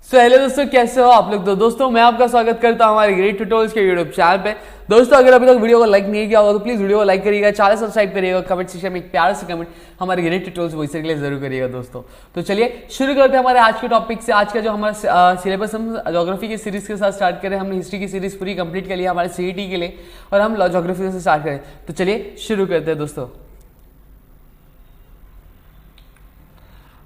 Hello दोस्तों, कैसे हो आप लोग। तो दोस्तों मैं आपका स्वागत करता हूं हमारे ग्रेट ट्यूटोरियल्स के यूट्यूब चैनल पे। दोस्तों अगर अभी तक वीडियो को लाइक नहीं किया होगा तो प्लीज वीडियो को लाइक करिएगा, चैनल सब्सक्राइब करिएगा, कमेंट सेक्शन में एक प्यार से कमेंट हमारे ग्रेट ट्यूटोरियल्स वॉइस के लिए जरूर करिएगा दोस्तों। तो चलिए शुरू करते हैं हमारे आज के टॉपिक से। आज का जो हमारा सिलेबस हम ज्योग्राफी की सीरीज के साथ स्टार्ट करें। हमने हिस्ट्री की सीरीज पूरी कंप्लीट कर लिया हमारे सीईटी के लिए और हम ज्योग्राफी से स्टार्ट करें। तो चलिए शुरू करते हैं दोस्तों।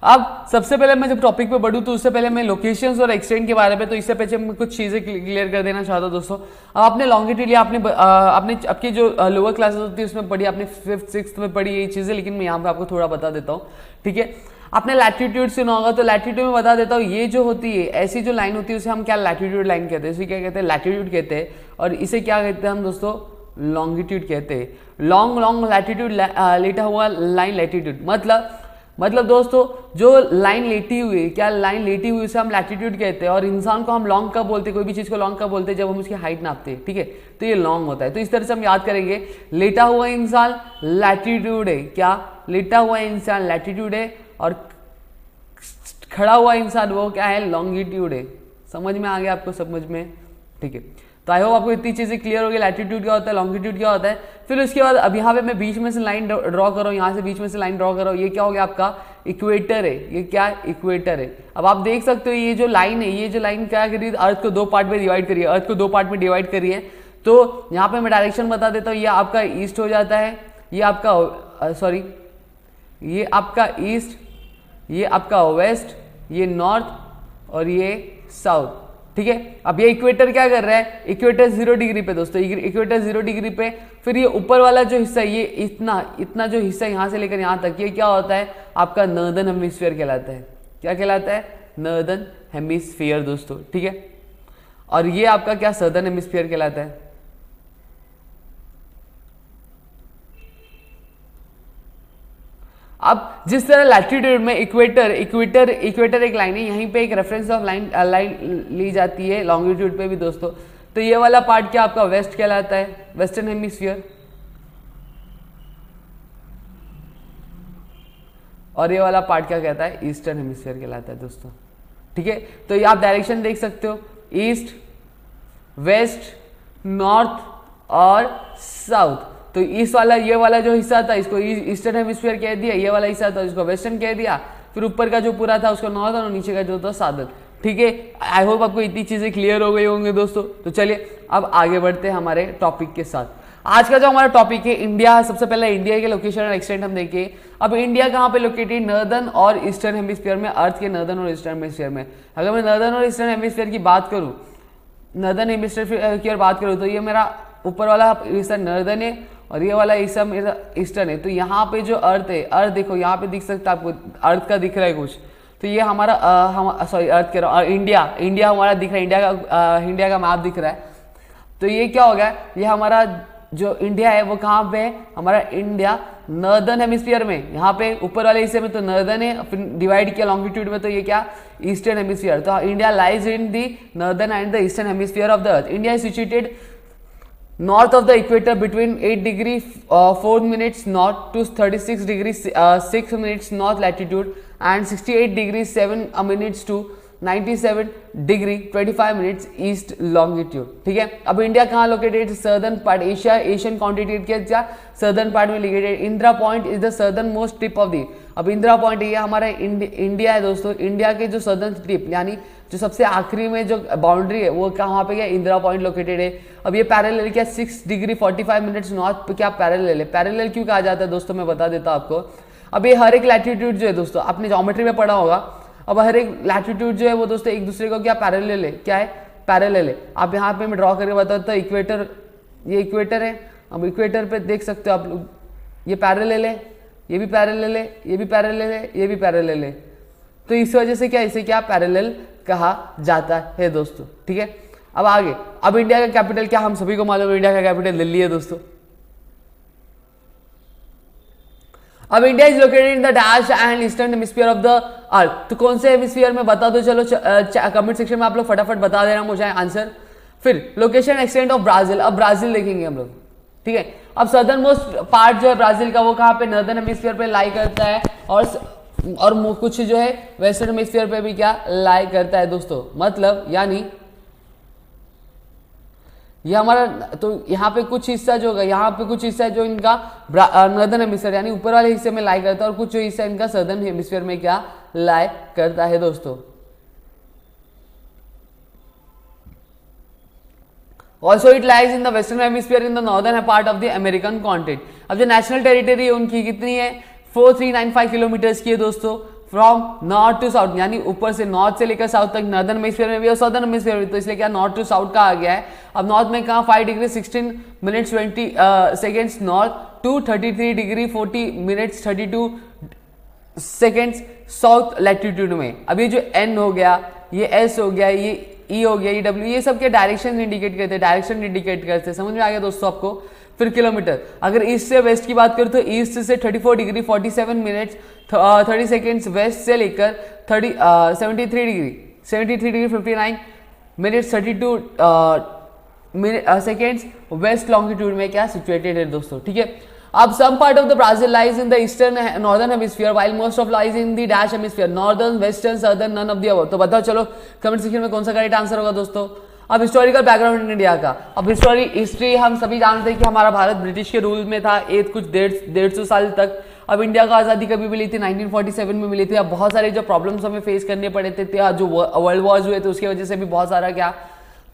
अब सबसे पहले मैं जब टॉपिक पे बढ़ूँ तो उससे पहले मैं लोकेशंस और एक्सटेंट के बारे में, तो इससे पहले मैं कुछ चीज़ें क्लियर कर देना चाहता हूँ दोस्तों। अब आपने लॉन्गिट्यूड या आपने आपकी जो लोअर क्लासेस होती है उसमें पढ़ी, आपने 5th 6th में पढ़ी ये चीज़ें, लेकिन मैं यहाँ पे आपको थोड़ा बता देता हूँ। ठीक है, आपने लैटिट्यूड सुना होगा, तो लैटिट्यूड में बता देता हूँ। ये जो होती है ऐसी जो लाइन होती है उसे हम क्या लैटिट्यूड लाइन कहते हैं, इसे क्या कहते हैं लैटिट्यूड कहते हैं। और इसे क्या कहते हैं हम दोस्तों लॉन्गिट्यूड कहते हैं। लॉन्ग लैटिट्यूड लेटा हुआ लाइन लैटिट्यूड मतलब दोस्तों जो लाइन लेटी हुई है, क्या लाइन लेटी हुई उसे हम लैटिट्यूड कहते हैं। और इंसान को हम लॉन्ग कब बोलते हैं, कोई भी चीज़ को लॉन्ग कब बोलते हैं, जब हम उसकी हाइट नापते हैं। ठीक है, तो ये लॉन्ग होता है। तो इस तरह से हम याद करेंगे, लेटा हुआ इंसान लैटिट्यूड है, क्या लेटा हुआ इंसान लैटिट्यूड है, और खड़ा हुआ इंसान वो क्या है लॉन्गिट्यूड है। समझ में आ गया आपको, समझ में? ठीक है, तो आई होप आपको इतनी चीज़ें क्लियर हो गई। लैटिट्यूड क्या होता है, लॉन्गिट्यूड क्या होता है। फिर उसके बाद अब यहाँ पे मैं बीच में से लाइन ड्रॉ कर रहा हूँ, यहाँ से बीच में से लाइन ड्रॉ कर रहा हूँ। ये क्या हो गया आपका इक्वेटर है। ये क्या है इक्वेटर है। अब आप देख सकते हो ये जो लाइन है, ये जो लाइन क्या करी है, अर्थ को दो पार्ट में डिवाइड करिए, अर्थ को दो पार्ट में डिवाइड करिए। तो यहाँ पे मैं डायरेक्शन बता देता हूँ। ये आपका ईस्ट हो जाता है, ये आपका सॉरी ये आपका ईस्ट, ये आपका वेस्ट, ये नॉर्थ और ये साउथ। ठीक है, अब ये इक्वेटर क्या कर रहा है, इक्वेटर 0 डिग्री पे दोस्तों, इक्वेटर 0 डिग्री पे। फिर ये ऊपर वाला जो हिस्सा, ये इतना जो हिस्सा यहाँ से लेकर यहाँ तक, ये क्या होता है आपका नॉर्दर्न हेमिस्फीयर कहलाता है। क्या कहलाता है, नॉर्दर्न हेमिस्फीयर दोस्तों। ठीक है, और ये आपका क्या सदर्न हेमिस्फीयर कहलाता है। अब जिस तरह लैटिट्यूड में इक्वेटर एक लाइन है, यहीं पे एक रेफरेंस ऑफ लाइन ली जाती है लॉन्गिट्यूड पे भी दोस्तों। तो ये वाला पार्ट क्या आपका वेस्ट कहलाता है, वेस्टर्न हेमिस्फीयर, और ये वाला पार्ट क्या कहता है ईस्टर्न हेमिस्फीयर कहलाता है दोस्तों। ठीक है, तो ये आप डायरेक्शन देख सकते हो, ईस्ट, वेस्ट, नॉर्थ और साउथ। तो ईस्ट वाला ये वाला जो हिस्सा था इसको ईस्टर्न हेमिस्फीयर कह दिया, ये वाला हिस्सा था इसको वेस्टर्न कह दिया, फिर ऊपर का जो पूरा था उसको नॉर्दर्न और नीचे का जो था साउदर्न। ठीक है, आई होप आपको इतनी चीजें क्लियर हो गई होंगे दोस्तों। तो चलिए अब आगे बढ़ते हैं हमारे टॉपिक के साथ। आज का जो हमारा टॉपिक है इंडिया, सबसे पहले इंडिया के लोकेशन और एक्सटेंट हम देखें। अब इंडिया कहाँ पे लोकेटेड, नॉर्दर्न और ईस्टर्न हेमिस्फीयर में, अर्थ के नॉर्दर्न और ईस्टर्न हेमिस्फीयर में। अगर मैं नॉर्दर्न और ईस्टर्न हेमिस्फीयर की बात करूँ, नॉर्दर्न हेमिस्फीयर की बात करूँ, तो ये मेरा ऊपर वाला हिस्सा नॉर्दर्न है और ये वाला हिस्सा मेरा ईस्टर्न है। तो यहाँ पे जो अर्थ है, अर्थ देखो यहाँ पे दिख सकता है आपको, अर्थ का दिख रहा है कुछ, तो ये हमारा सॉरी अर्थ कह रहा हूँ, इंडिया हमारा दिख रहा है, इंडिया का मैप दिख रहा है। तो ये क्या हो गया, ये हमारा जो इंडिया है वो कहाँ पे है, हमारा इंडिया नॉर्दर्न हेमिस्फीयर में, यहाँ पे ऊपर वाले हिस्से में तो नॉर्दर्न है, फिर डिवाइड किया लॉन्गिट्यूड में, तो ये क्या ईस्टर्न हेमिस्फीयर। तो India lies in the northern and the eastern hemisphere of the earth. India is situated north of the equator between 8 degree 4 minutes north to 36 degrees 6 minutes north latitude and 68 degrees 7 minutes to 97 degree 25 minutes east longitude। ठीक है, अब India कहाँ located, southern part, Asian continent के क्या southern part में located. Indira point is the southern most tip of the. अब Indira point ये हमारा इंडिया है दोस्तों, इंडिया के जो सदर्न टिप यानी जो सबसे आखिरी में जो बाउंड्री है वो कहाँ पे क्या इंदिरा पॉइंट लोकेटेड है। अब ये पैरेलल क्या 6 डिग्री 45 मिनट्स नॉर्थ पे क्या पैरेलल है। पैरेलल क्यों कहा जाता है दोस्तों मैं बता देता हूँ आपको। अब ये हर एक लैटिट्यूड जो है दोस्तों, आपने ज्योमेट्री में पढ़ा होगा, अब हर एक लैटिट्यूड जो है वो दोस्तों एक दूसरे को क्या पैरेलल है, क्या है पैरेलल है। आप यहाँ पे मैं ड्रॉ करके बताता हूँ, इक्वेटर, ये इक्वेटर है। अब इक्वेटर पे देख सकते हो आप लोग, ये पैरेलल है, ये भी पैरेलल है, ये भी पैरेलल है, ये भी पैरेलल है। तो इस वजह से क्या इसे क्या पैरेलल कहा जाता है दोस्तों। ठीक है, अब आगे, अब इंडिया का कैपिटल क्या, हम सभी को मालूम है इंडिया का कैपिटल दिल्ली है दोस्तों। अब India is located in the dash and eastern hemisphere of the earth. तो कौन से हेमिस्फीयर में बता दो, चलो कमेंट सेक्शन में आप लोग फटाफट बता देना मुझे आंसर। फिर लोकेशन एक्सटेंट ऑफ ब्राजील, अब ब्राजील देखेंगे हम लोग। ठीक है, अब सदर्न मोस्ट पार्ट जो है ब्राजील का वो कहाँ पे नॉर्दर्न हेमिस्फीयर पे लाई करता है, और और कुछ जो है वेस्टर्न हेमिस्फीयर पे भी क्या लाई करता है दोस्तों। मतलब यानी ये हमारा, तो यहाँ पे कुछ हिस्सा जो होगा, यहाँ पे कुछ हिस्सा जो इनका नॉर्दर्न हेमिस्फीयर यानी ऊपर वाले हिस्से में लाई करता है, और कुछ जो हिस्सा इनका सदर्न हेमिस्फीयर में क्या लाई करता है दोस्तों। Also it lies in the western hemisphere in the northern part of the American continent. अब जो नेशनल टेरिटरी है उनकी कितनी है, 4395 किलोमीटर की है दोस्तों, फ्रॉम नॉर्थ टू साउथ, यानी ऊपर से नॉर्थ से लेकर साउथ तक, नॉर्दर्न हेमिस्फीयर में भी और सदर्न हेमिस्फीयर में, तो इसलिए क्या नॉर्थ टू साउथ का आ गया है। अब नॉर्थ में कहाँ 5 degree 16 minutes 20 seconds north to 33 degree 40 minutes 32 seconds south latitude में। अब ये जो एन हो गया, ये एस हो गया, ये ई हो गया, ई डब्ल्यू, ये सब के डायरेक्शन इंडिकेट करते हैं, डायरेक्शन इंडिकेट करते हैं। समझ में आ गया दोस्तों आपको। फिर किलोमीटर, अगर ईस्ट से वेस्ट की बात करूँ तो ईस्ट से 34 डिग्री 47 मिनट्स 30 सेकेंड्स वेस्ट से लेकर 73 degree 59 minutes 32 seconds west longitude में क्या सिचुएटेड है दोस्तों। ठीक है। अब some part of the Brazil lies in the eastern northern hemisphere while most of lies in the dash hemisphere, northern western southern none of the above. तो बताओ चलो कमेंट सेक्शन में कौन सा करेक्ट आंसर होगा दोस्तों। अब हिस्टोरिकल बैकग्राउंड इंडिया का, अब हिस्ट्री हम सभी जानते हैं कि हमारा भारत ब्रिटिश के रूल में था कुछ 150 साल तक। अब इंडिया को आज़ादी कभी मिली थी, 1947 में मिली थी। अब बहुत सारे जो प्रॉब्लम्स हमें फेस करने पड़े थे, जो वर्ल्ड वॉर्स हुए थे उसकी वजह से भी बहुत सारा क्या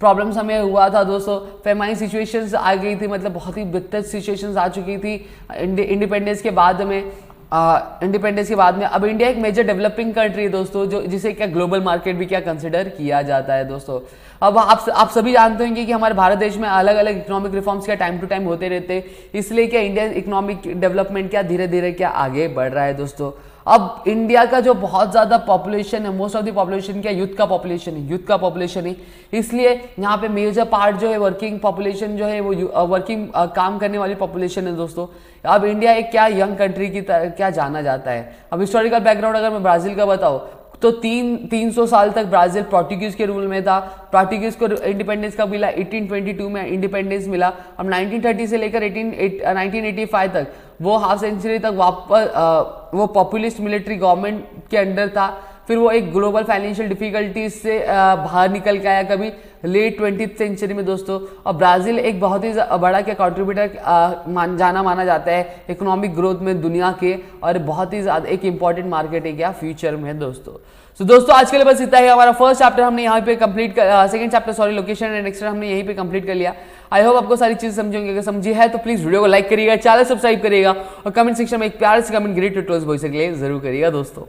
प्रॉब्लम्स हमें हुआ था दोस्तों। फेमाइन सिचुएशंस आ गई थी, मतलब बहुत ही विकट सिचुएशंस आ चुकी थी इंडिपेंडेंस के बाद में। अब इंडिया एक मेजर डेवलपिंग कंट्री है दोस्तों, जो जिसे क्या ग्लोबल मार्केट भी क्या कंसिडर किया जाता है दोस्तों। अब आप सभी जानते होंगे कि हमारे भारत देश में अलग अलग इकोनॉमिक रिफॉर्म्स क्या टाइम टू टाइम होते रहते हैं, इसलिए क्या इंडिया इकोनॉमिक डेवलपमेंट क्या धीरे धीरे क्या आगे बढ़ रहा है दोस्तों। अब इंडिया का जो बहुत ज़्यादा पॉपुलेशन है, मोस्ट ऑफ द पॉपुलेशन क्या यूथ का पॉपुलेशन है, इसलिए यहाँ पे मेजर पार्ट जो है वर्किंग पॉपुलेशन जो है वो वर्किंग काम करने वाली पॉपुलेशन है दोस्तों। अब इंडिया एक क्या यंग कंट्री की तरह क्या जाना जाता है। अब हिस्टोरिकल बैकग्राउंड अगर मैं ब्राज़ील का बताऊँ तो 300 साल तक ब्राज़ील पोर्टुगीज के रूल में था। पोर्टुगीज को इंडिपेंडेंस कब मिला, 1822 में इंडिपेंडेंस मिला। अब 1930 से लेकर 1985 तक वो हाफ सेंचुरी तक वापस वो पॉपुलिस्ट मिलिट्री गवर्नमेंट के अंडर था। फिर वो एक ग्लोबल फाइनेंशियल डिफिकल्टीज से बाहर निकल के आया कभी लेट 20th सेंचुरी में दोस्तों। और ब्राज़ील एक बहुत ही बड़ा क्या कंट्रीब्यूटर माना जाता है इकोनॉमिक ग्रोथ में दुनिया के, और बहुत ही ज़्यादा एक इंपॉर्टेंट मार्केट है क्या फ्यूचर में दोस्तों। तो दोस्तों आज के लिए बस इतना ही। हमारा फर्स्ट चैप्टर हमने यहाँ पे complete second chapter sorry location and extra हमने यहीं पे कंप्लीट कर लिया। आई होप आपको सारी चीज़ समझ होंगी। अगर समझी है तो प्लीज़ वीडियो को लाइक करिएगा, चैनल सब्सक्राइब करिएगा और कमेंट सेक्शन में एक प्यार से comment great to close voice के लिए जरूर करिएगा दोस्तों।